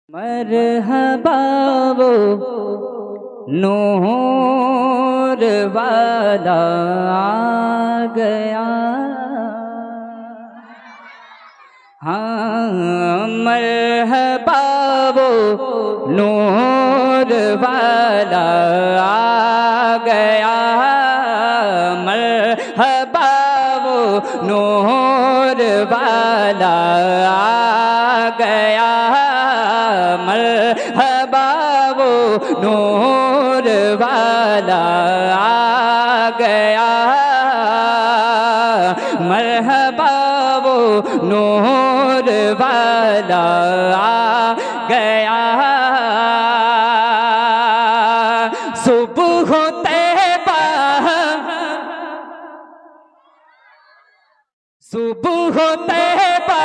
मरहबा वो नूर वाला आ गया। हाँ मरहबा वो नूर वाला आ गया। मरहबा वो नूर वाला आ गया। मरहबा वो नूर वाला आ गया। मरहबा वो नूर वाला आ गया। सुबह तैबा सुबह तैबा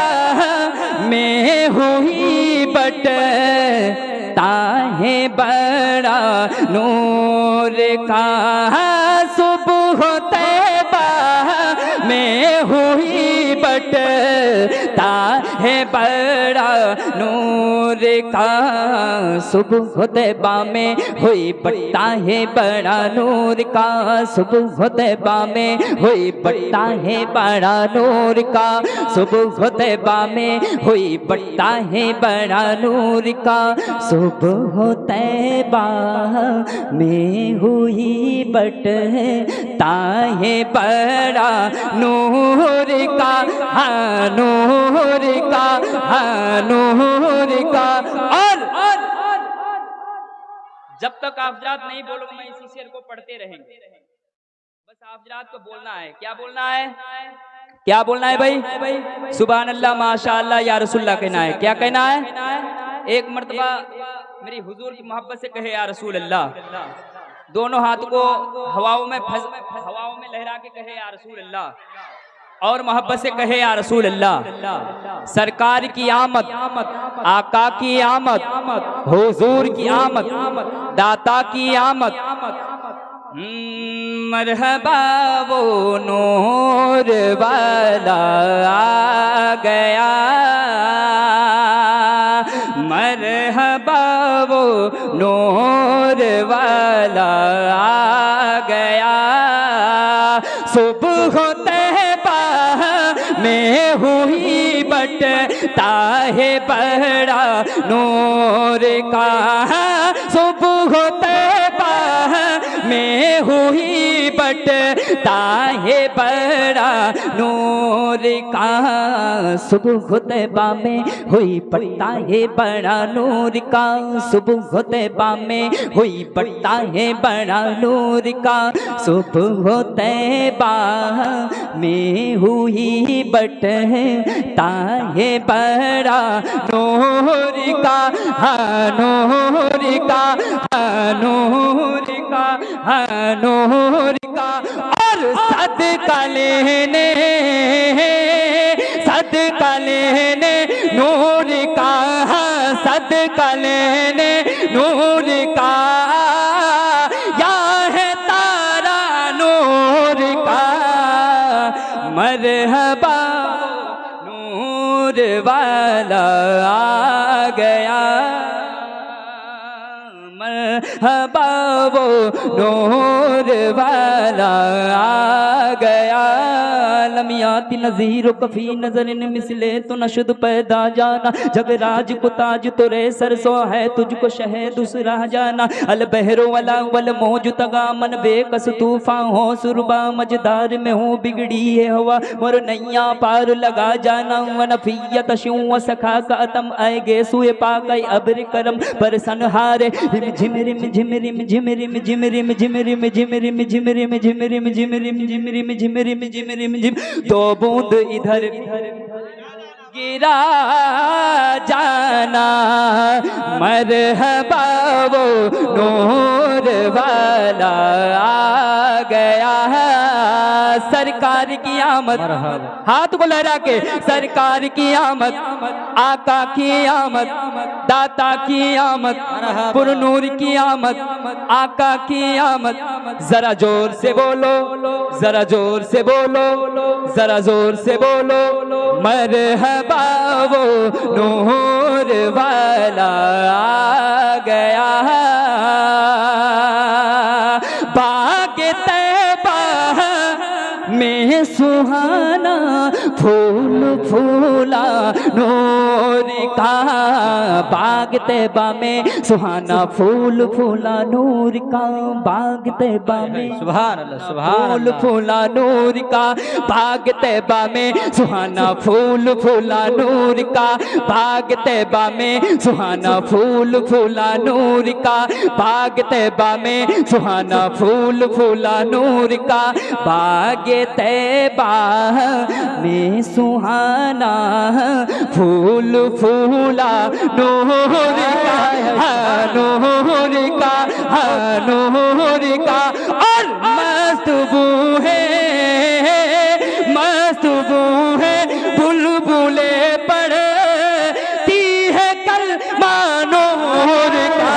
में हुई बट ताहे बड़ा नूर का। सुबह तैबा में हुई बट ताहे बड़ा नूर का। सुबह तैबा में हुई बट्टा है बड़ा नूर का। सुबह तैबा में हुई बट्टा है बड़ा नूर का। सुबह तैबा में हुई बट्टा है बड़ा नूर का। सुबह तैबा में हुई बट्टा है बड़ा नूर का। हाँ नूर का, हाँ नूर का। और जब तक आप हज़रात नहीं बोलोगे मैं इसी शेर को पढ़ते रहेंगे। बस आप हज़रात को बोलना है। क्या बोलना है? क्या बोलना है भाई? सुभान अल्लाह माशाअल्लाह या रसूलुल्लाह कहना है। क्या कहना है? एक मर्तबा मेरी हुजूर की मोहब्बत से कहे या रसूल अल्लाह। दोनों हाथ को हवाओं में लहरा के कहे या रसूल अल्लाह। और मोहब्बत से कहे या रसूल अल्लाह। सरकार की आमद, आका की आमद, हुजूर की आमद, दाता की आमद। मरहबा वो नूर वाला आ गया। मरहबा वो नूर वाला आ गया। सुबह तैबा में हुई बट्टा है बड़ा नूर का। सुबह तैबा में हुई बट्टा है बड़ा नूर का। सुबह तैबा में हुई बट्टा है बड़ा नूर का। सुबह तैबा में हुई बट्टा है बड़ा नूर का। सुबह तैबा में हुई बट्टा है बड़ा नूर का। हाँ नूर का, हाँ नूर का, हाँ नूर का। और सदका लेने नूर का। हाँ सदका लेने नूर का। या है तारा नूर का। मरहबा नूर वाला आ गया। मरहबा वो नूर वाला आ गया। लमियाती नज़ीर कफ़ी नज़रिन मिसले तो नशद पैदा जाना। जग राज को ताज तुरे सरसो है तुझको शह दूसरा जाना। अल बहरो वाला वल मौज तगा मन बेकस तूफान हो सुरबा मजदार में हो बिगड़ी है हवा और नैया पार लगा जाना। वनफियत शूं सखा का अतम आए गे सुए पाकई अब्र करम पर सनहारे। झिमरिम झिमरिम झिमरिम झिमरिम झिमरिम झिमरिम झिमरिम झिमरिम झिमरिम झिमरिम झिमरिम झिमरिम झिम। दो बूंद इधर गिरा जाना। मरहबा वो नूर वाला आ गया। सरकार की आमद, हाथ को लहरा के सरकार की आमद, आका की आमद, दाता की आमद, पुरनूर की आमद, आका की आमद। जरा जोर से बोलो, जरा जोर से बोलो, जरा जोर से बोलो। मरहबा वो नूर नूर वाला आ गया, बाग तैबा में सुहाना फूल फूला नूर का, बाग तैबा में सुहाना फूल फूला नूर का, बाग तैबा में सुभान अल्लाह सुभान फूल फूला नूर का, बाग तैबा में सुहाना फूल फूला नूर का, बाग तैबा में सुहाना फूल फूला नूर का, बाग तैबा में सुहाना फूल फूला नूर का, बाग तैबा में सुहाना फूल फूला नूर का, नूर का, नूर का। और मस्त बू है, मस्त बू है, बुलबुले पढ़ती है कलमा नूर का,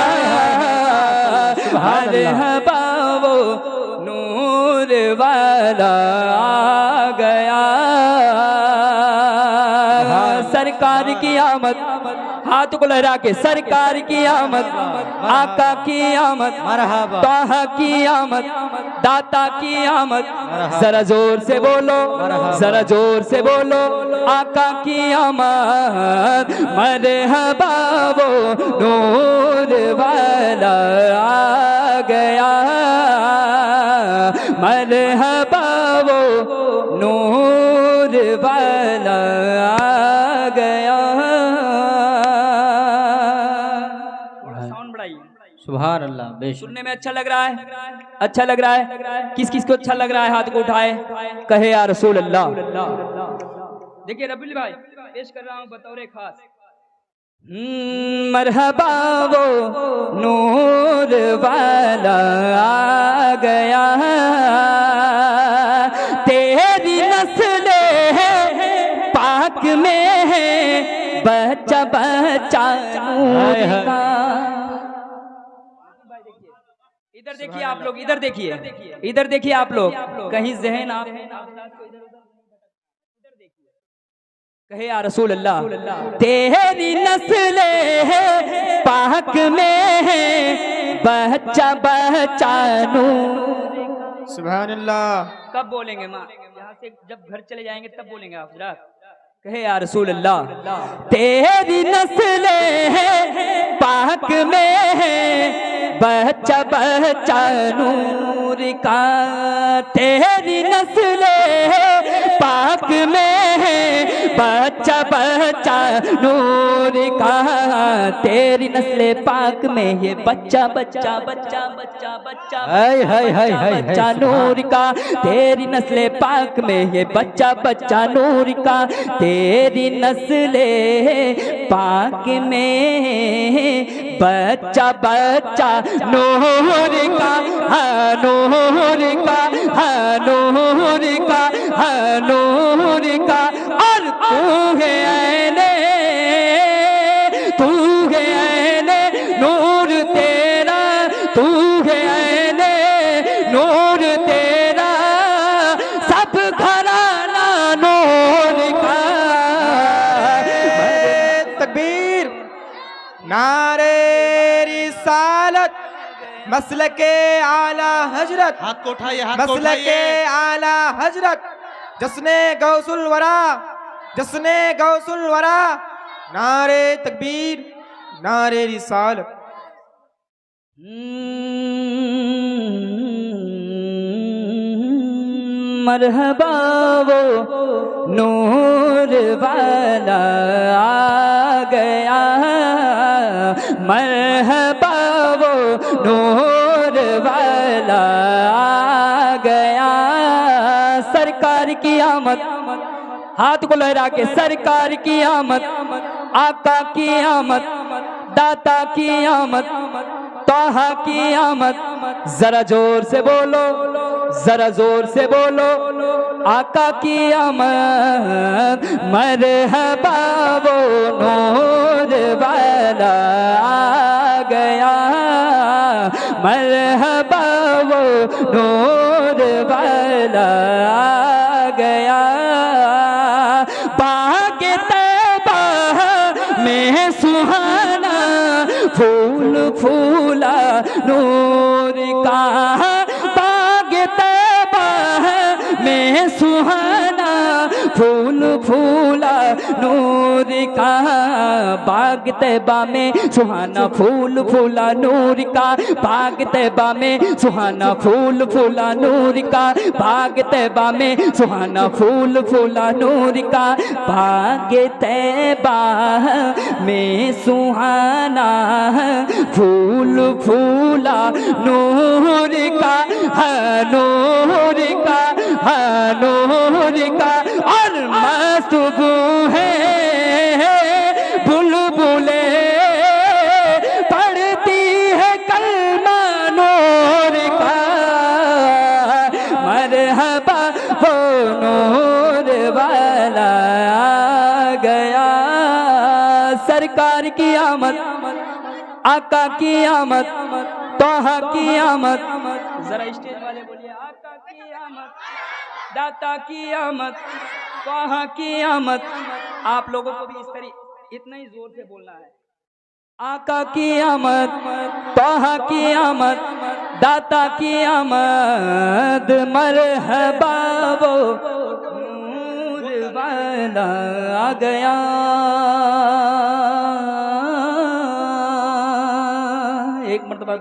हर हबाओ नूर वाला आ गया, सरकार की आमद, हाथ को लहरा के सरकार की आमद, आका की आमद, मरहबा, ताहा की आमद, दाता की आमद, जरा जोर से बोलो, जरा जोर से बोलो, आका की आमद, मरहबा वो नूर वाला आ गया, मरहबा वो नूर वाला आ गया। साउंड बढ़ाइए। सुभान अल्लाह। बेशक सुनने में अच्छा लग रहा है, अच्छा लग रहा है, किस किस को अच्छा लग रहा है हाथ को उठाए, कहे या रसूल अल्लाह। देखिए रबील भाई पेश कर रहा हूँ बतौर खास, मरहबा वो नूर वाला आ गया, तेरी नस्ल पाक में है बच्चा बच्चा नूर का। इधर देखिए आप लोग, इधर देखिए, इधर देखिए आप लोग, कहीं जहन आप कहे या रसूल अल्लाह, तेरी नस्ल है पाक में है बच्चा बच्चा नूर। सुभान अल्लाह। कब बोलेंगे माँ, यहाँ से जब घर चले जाएंगे तब बोलेंगे आप जरा, कहे या रसूल अल्लाह, तेरी नस्ल है पाक में है बच्चा बच्चा नूर का, तेरी नस्ल है पाक में है बच्चा बच्चा नूर का, तेरी नस्ल पाक में ये बच्चा बच्चा बच्चा बच्चा बच्चा बच्चा नूर का, तेरी नस्ल पाक में ये बच्चा बच्चा नूर का, तेरी नस्ल पाक में बच्चा बच्चा नूर का, नूर का, नूर का, नूर का। और तू है ऐने, तू है ऐने नूर तेरा, तू है ऐने नूर तेरा, सब घराना नूर का। तकबीर, नारे रिसालत, मसलके आला हजरत, हाथ को उठाइए, हाथ को मसलके उठाइए। आला हजरत, जस्ने गौसुल वरा, जस्ने गौसुल वरा, नारे तकबीर, नारे रिसालत। मरहबा वो नूर वाला आ गया, मरहबा वो नूर वाला आ गया, सरकार की आमद, हाथ को लहरा के सरकार की आमद, आका की आमद, दाता की आमद, ताहा की आमद, जरा जोर से बोलो, जरा जोर से बोलो, आका की आमद, मरहबा वो नूर वाला आ गया, मरहबा वो नूर वाला आ गया, बाग तैबा में फूला नूर का बाग तैबा में सुहाना, फूल फूला नूर का बाग तैबा में सुहाना, फूल फूला नूर का बाग तैबा में सुहाना, फूल फूला नूर का बाग तैबा में सुहाना, फूल फूला नूर का बाग तैबा में सुहाना, फूल फूला नूर का है, नूर का है, नूर का। और मस्त है बुलबुले पढ़ती है कलमा नूर का, मरहबा वो नूर वाला आ गया। सरकार की आमद, आका की आमद, तोहा की आमद, जरा स्टेज वाले बोलिए आका की आमद, दाता की आमद, तोहा की आमद। आप लोगों को भी इस तरह इतना ही जोर से बोलना है। आका की आमद, तोहा की आमद, दाता की आमद, मरहबा वो नूर वाला आ गया। एक मर्तबा